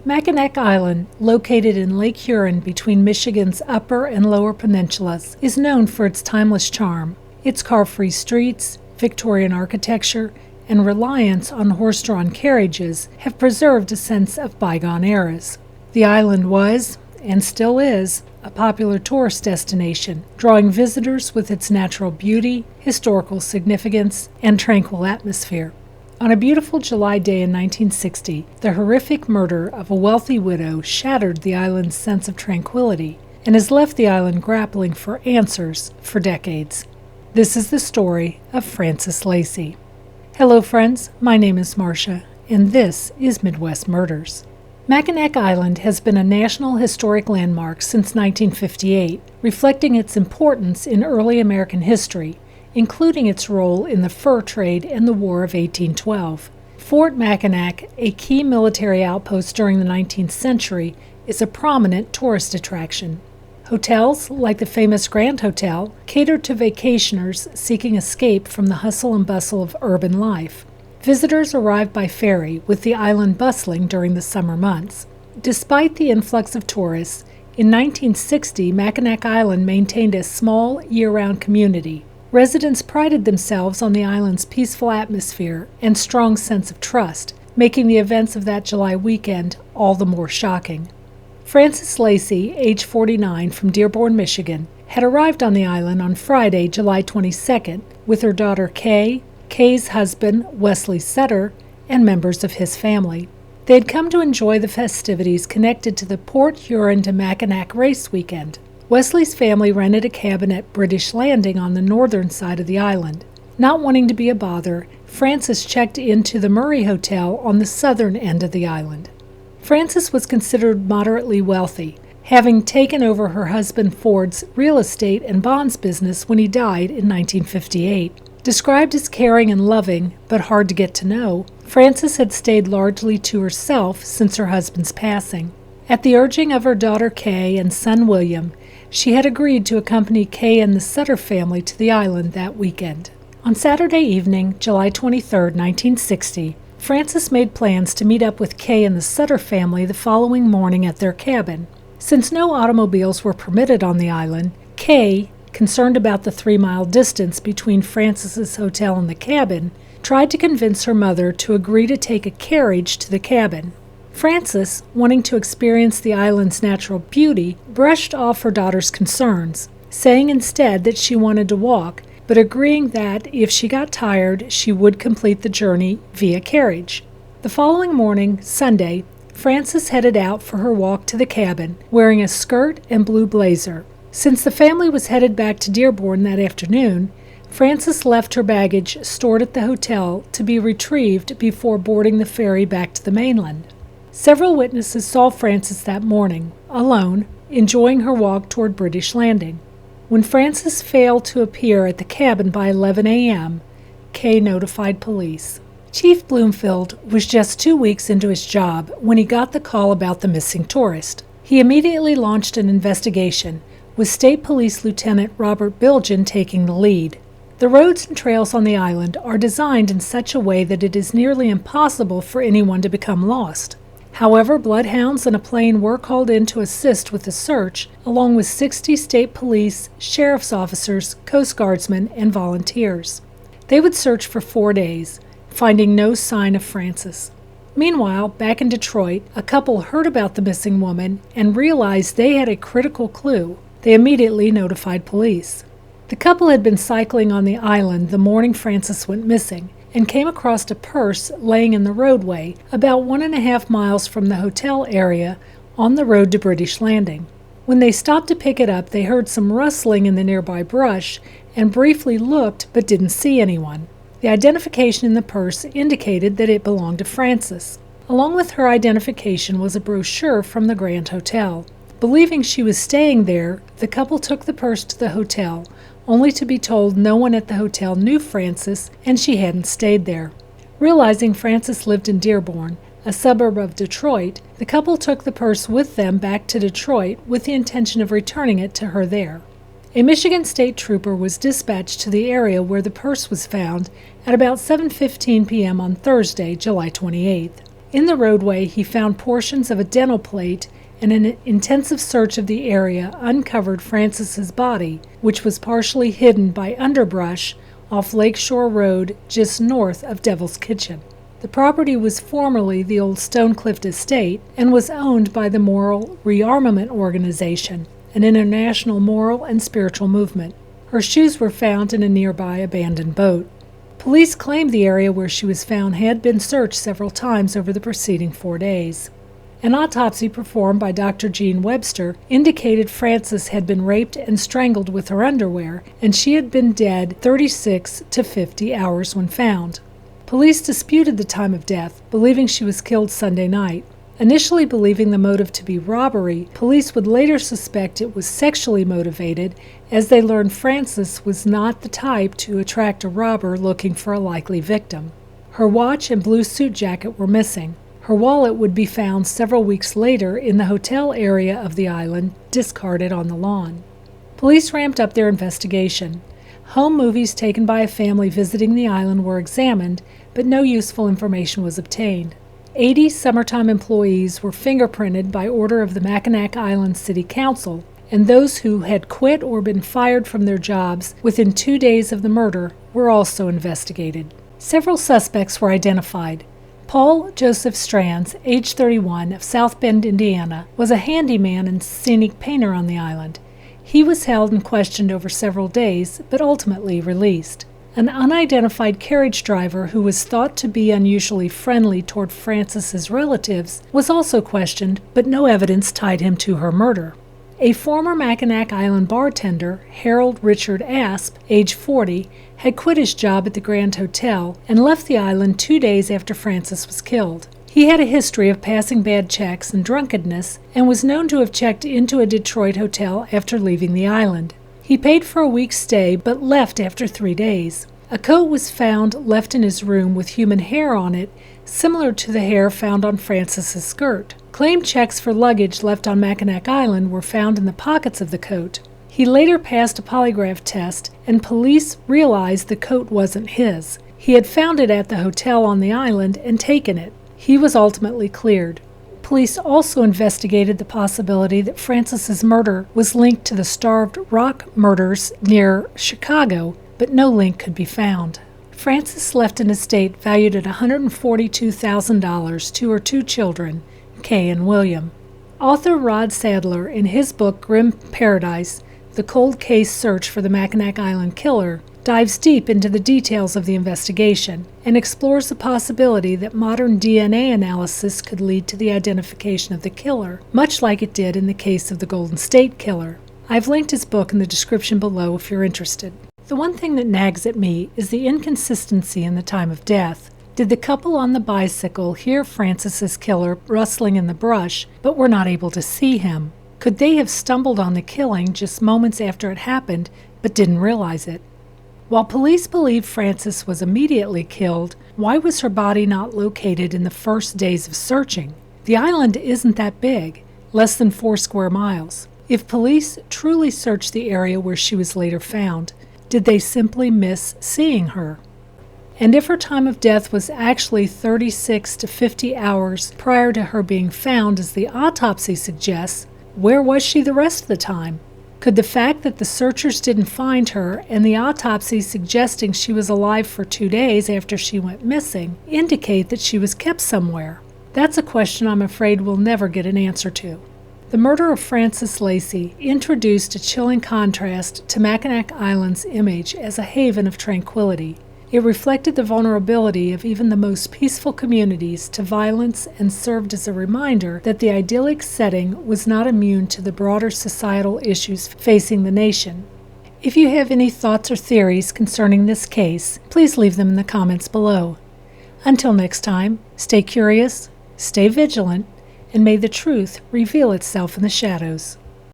Mackinac Island, located in Lake Huron between Michigan's upper and lower peninsulas, is known for its timeless charm. Its car-free streets, Victorian architecture, and reliance on horse-drawn carriages have preserved a sense of bygone eras. The island was, and still is, a popular tourist destination, drawing visitors with its natural beauty, historical significance, and tranquil atmosphere. On a beautiful July day in 1960, the horrific murder of a wealthy widow shattered the island's sense of tranquility and has left the island grappling for answers for decades. This is the story of Frances Lacey. Hello friends, my name is Marcia, and this is Midwest Murders. Mackinac Island has been a National Historic Landmark since 1958, reflecting its importance in early American history, including its role in the fur trade and the War of 1812. Fort Mackinac, a key military outpost during the 19th century, is a prominent tourist attraction. Hotels, like the famous Grand Hotel, cater to vacationers seeking escape from the hustle and bustle of urban life. Visitors arrive by ferry, with the island bustling during the summer months. Despite the influx of tourists, in 1960 Mackinac Island maintained a small, year-round community. Residents prided themselves on the island's peaceful atmosphere and strong sense of trust, making the events of that July weekend all the more shocking. Frances Lacey, age 49, from Dearborn, Michigan, had arrived on the island on Friday, July 22nd, with her daughter Kay, Kay's husband, Wesley Sutter, and members of his family. They had come to enjoy the festivities connected to the Port Huron to Mackinac race weekend. Wesley's family rented a cabin at British Landing on the northern side of the island. Not wanting to be a bother, Frances checked into the Murray Hotel on the southern end of the island. Frances was considered moderately wealthy, having taken over her husband Ford's real estate and bonds business when he died in 1958. Described as caring and loving, but hard to get to know, Frances had stayed largely to herself since her husband's passing. At the urging of her daughter Kay and son William, she had agreed to accompany Kay and the Sutter family to the island that weekend. On Saturday evening, July 23, 1960, Frances made plans to meet up with Kay and the Sutter family the following morning at their cabin. Since no automobiles were permitted on the island, Kay, concerned about the 3-mile distance between Frances's hotel and the cabin, tried to convince her mother to agree to take a carriage to the cabin. Frances, wanting to experience the island's natural beauty, brushed off her daughter's concerns, saying instead that she wanted to walk, but agreeing that if she got tired, she would complete the journey via carriage. The following morning, Sunday, Frances headed out for her walk to the cabin, wearing a skirt and blue blazer. Since the family was headed back to Dearborn that afternoon, Frances left her baggage stored at the hotel to be retrieved before boarding the ferry back to the mainland. Several witnesses saw Frances that morning, alone, enjoying her walk toward British Landing. When Frances failed to appear at the cabin by 11 a.m., Kay notified police. Chief Bloomfield was just 2 weeks into his job when he got the call about the missing tourist. He immediately launched an investigation, with State Police Lieutenant Robert Bilgen taking the lead. The roads and trails on the island are designed in such a way that it is nearly impossible for anyone to become lost. However, bloodhounds and a plane were called in to assist with the search, along with 60 state police, sheriff's officers, Coast Guardsmen, and volunteers. They would search for 4 days, finding no sign of Frances. Meanwhile, back in Detroit, a couple heard about the missing woman and realized they had a critical clue. They immediately notified police. The couple had been cycling on the island the morning Frances went missing and came across a purse laying in the roadway about 1.5 miles from the hotel area on the road to British Landing. When they stopped to pick it up, they heard some rustling in the nearby brush and briefly looked but didn't see anyone. The identification in the purse indicated that it belonged to Frances. Along with her identification was a brochure from the Grand Hotel. Believing she was staying there, the couple took the purse to the hotel, only to be told no one at the hotel knew Frances and she hadn't stayed there. Realizing Frances lived in Dearborn, a suburb of Detroit, the couple took the purse with them back to Detroit with the intention of returning it to her there. A Michigan State Trooper was dispatched to the area where the purse was found at about 7:15 p.m. on Thursday, July 28th. In the roadway, he found portions of a dental plate, and an intensive search of the area uncovered Frances's body, which was partially hidden by underbrush off Lakeshore Road just north of Devil's Kitchen. The property was formerly the old Stonecliff Estate and was owned by the Moral Rearmament Organization, an international moral and spiritual movement. Her shoes were found in a nearby abandoned boat. Police claimed the area where she was found had been searched several times over the preceding 4 days. An autopsy performed by Dr. Jean Webster indicated Frances had been raped and strangled with her underwear, and she had been dead 36 to 50 hours when found. Police disputed the time of death, believing she was killed Sunday night. Initially believing the motive to be robbery, police would later suspect it was sexually motivated, as they learned Frances was not the type to attract a robber looking for a likely victim. Her watch and blue suit jacket were missing. Her wallet would be found several weeks later in the hotel area of the island, discarded on the lawn. Police ramped up their investigation. Home movies taken by a family visiting the island were examined, but no useful information was obtained. 80 summertime employees were fingerprinted by order of the Mackinac Island City Council, and those who had quit or been fired from their jobs within 2 days of the murder were also investigated. Several suspects were identified. Paul Joseph Strands, age 31, of South Bend, Indiana, was a handyman and scenic painter on the island. He was held and questioned over several days, but ultimately released. An unidentified carriage driver who was thought to be unusually friendly toward Frances's relatives was also questioned, but no evidence tied him to her murder. A former Mackinac Island bartender, Harold Richard Asp, age 40, had quit his job at the Grand Hotel and left the island 2 days after Frances was killed. He had a history of passing bad checks and drunkenness and was known to have checked into a Detroit hotel after leaving the island. He paid for a week's stay but left after 3 days. A coat was found left in his room with human hair on it, similar to the hair found on Frances's skirt. Claimed checks for luggage left on Mackinac Island were found in the pockets of the coat. He later passed a polygraph test, and police realized the coat wasn't his. He had found it at the hotel on the island and taken it. He was ultimately cleared. Police also investigated the possibility that Frances's murder was linked to the Starved Rock murders near Chicago, but no link could be found. Frances left an estate valued at $142,000 to her 2 children, Kay and William. Author Rod Sadler, in his book Grim Paradise, The Cold Case Search for the Mackinac Island Killer, dives deep into the details of the investigation and explores the possibility that modern DNA analysis could lead to the identification of the killer, much like it did in the case of the Golden State Killer. I've linked his book in the description below if you're interested. The one thing that nags at me is the inconsistency in the time of death. Did the couple on the bicycle hear Frances's killer rustling in the brush, but were not able to see him? Could they have stumbled on the killing just moments after it happened, but didn't realize it? While police believe Frances was immediately killed, why was her body not located in the first days of searching? The island isn't that big, less than 4 square miles. If police truly searched the area where she was later found, did they simply miss seeing her? And if her time of death was actually 36 to 50 hours prior to her being found, as the autopsy suggests, where was she the rest of the time? Could the fact that the searchers didn't find her and the autopsy suggesting she was alive for 2 days after she went missing indicate that she was kept somewhere? That's a question I'm afraid we'll never get an answer to. The murder of Frances Lacey introduced a chilling contrast to Mackinac Island's image as a haven of tranquility. It reflected the vulnerability of even the most peaceful communities to violence and served as a reminder that the idyllic setting was not immune to the broader societal issues facing the nation. If you have any thoughts or theories concerning this case, please leave them in the comments below. Until next time, stay curious, stay vigilant, and may the truth reveal itself in the shadows.